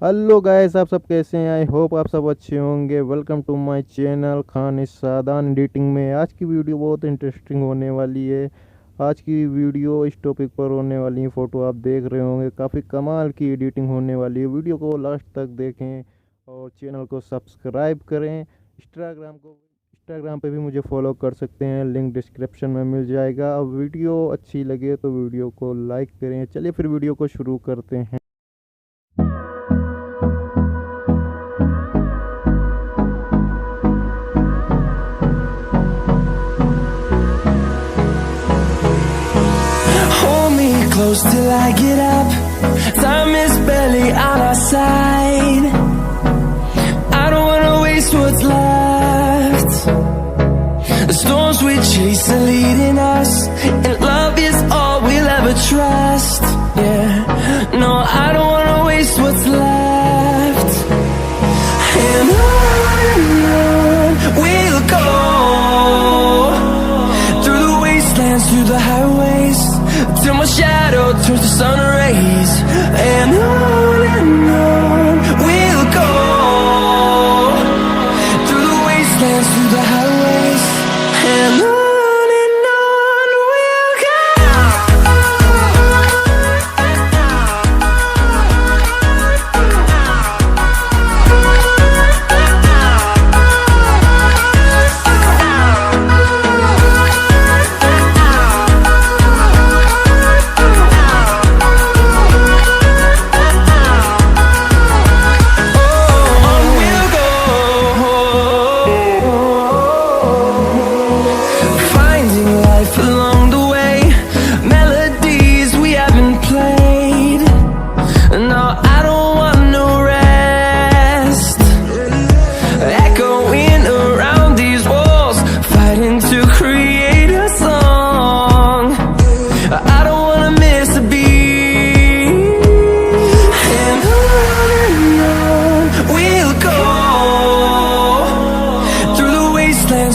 Hello guys, आप सब कैसे हैं? आई होप आप सब अच्छे होंगे। Welcome to my channel Khan Sadan editing में। आज की वीडियो बहुत इंटरेस्टिंग होने वाली है। आज की वीडियो इस टॉपिक पर होने वाली है। फ़ोटो आप देख रहे होंगे, काफ़ी कमाल की एडिटिंग होने वाली है। वीडियो को लास्ट तक देखें और चैनल को सब्सक्राइब करें। इंस्टाग्राम पे भी मुझे फॉलो कर सकते हैं, लिंक डिस्क्रिप्शन में मिल जाएगा। अब वीडियो अच्छी लगे तो वीडियो को लाइक करें। चलिए फिर वीडियो को शुरू करते हैं। Close till I get up. Time is barely on our side. I don't wanna waste what's left. The storms we chase are leading us, and love is all we'll ever trust. Yeah, no, I don't wanna waste what's left. And on we'll go, through the wastelands, through the highways, till my shadow turns to sun rays. And on we'll go, through the wastelands, through the highways, and on we'll go.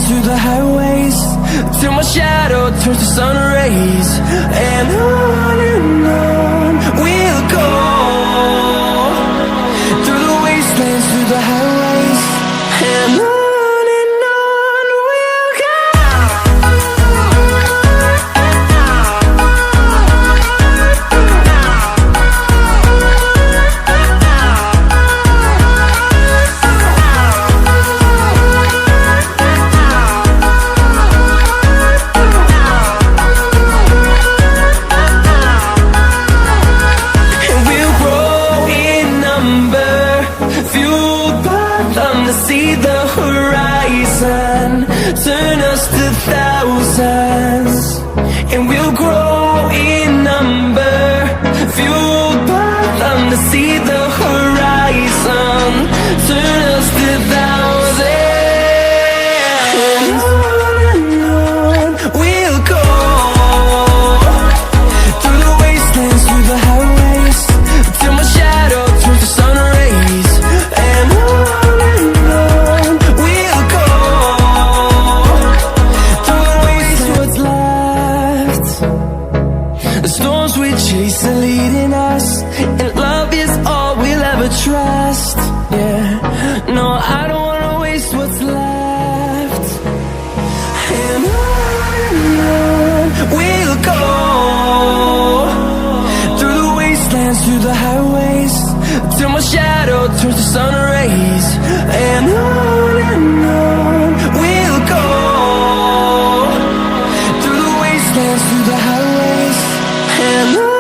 Through the highways, till my shadow turns to sun rays. And on we'll go, through the wastelands, through the highways, and on we'll go. See the horizon, turn us to thousands, and we'll grow in number, fueled by them to see the horizon, turn us to thousands. And on we'll go, through the wastelands, through the highways, till my shadow turns to sun rays. And chase are leading us, and love is all we'll ever trust. Yeah, no, I don't wanna waste what's left. And on we'll go, through the wastelands, through the highways, till my shadow turns to sun rays. And on we'll go, through the wastelands, through the highways, and on.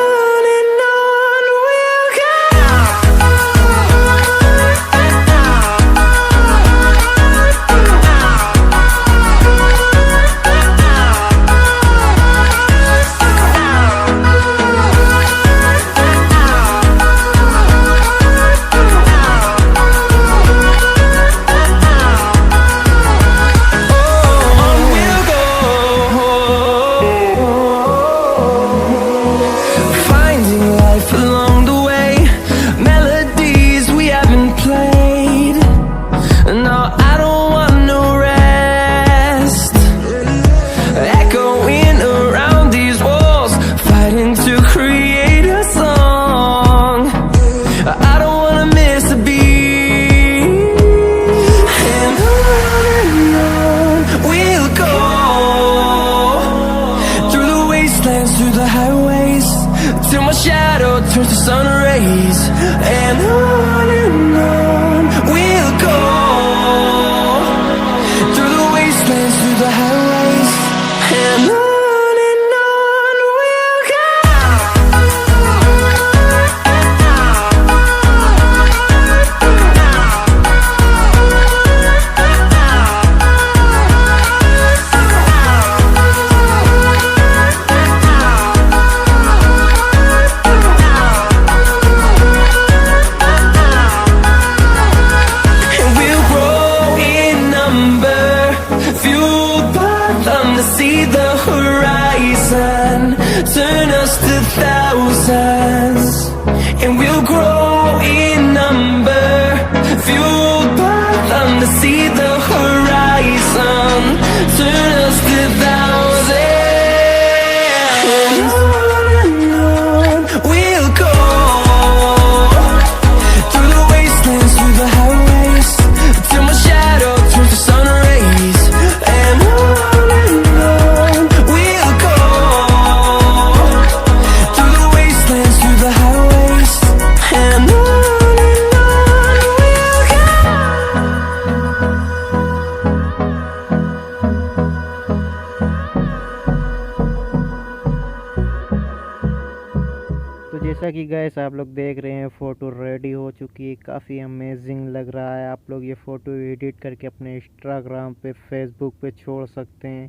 till my shadow turns to sun rays. And on we'll go, through the wastelands, through the highways, and on we'll go. See the horizon turn us to thousands, and we'll grow in number, fueled by them to see the horizon turn us to thousands. And on we'll go, through the wastelands, through the highways, till my shadow turns to sun rays. And on तो जैसा कि guys आप लोग देख रहे हैं, photo ready हो चुकी है। काफ़ी अमेजिंग लग रहा है। आप लोग ये फ़ोटो एडिट करके अपने इंस्टाग्राम पे, फेसबुक पे छोड़ सकते हैं।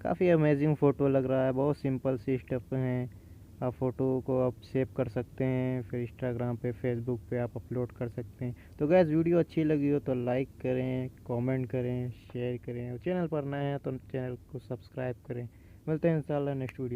काफ़ी अमेजिंग फ़ोटो लग रहा है। बहुत सिंपल सी स्टेप हैं। आप फ़ोटो को आप सेव कर सकते हैं, फिर इंस्टाग्राम पे, फेसबुक पे आप अपलोड कर सकते हैं। तो गाइस वीडियो अच्छी लगी हो तो लाइक करें, कमेंट करें, शेयर करें। और चैनल पर नए हैं तो चैनल को सब्सक्राइब करें। मिलते हैं इंशाल्लाह नेक्स्ट वीडियो।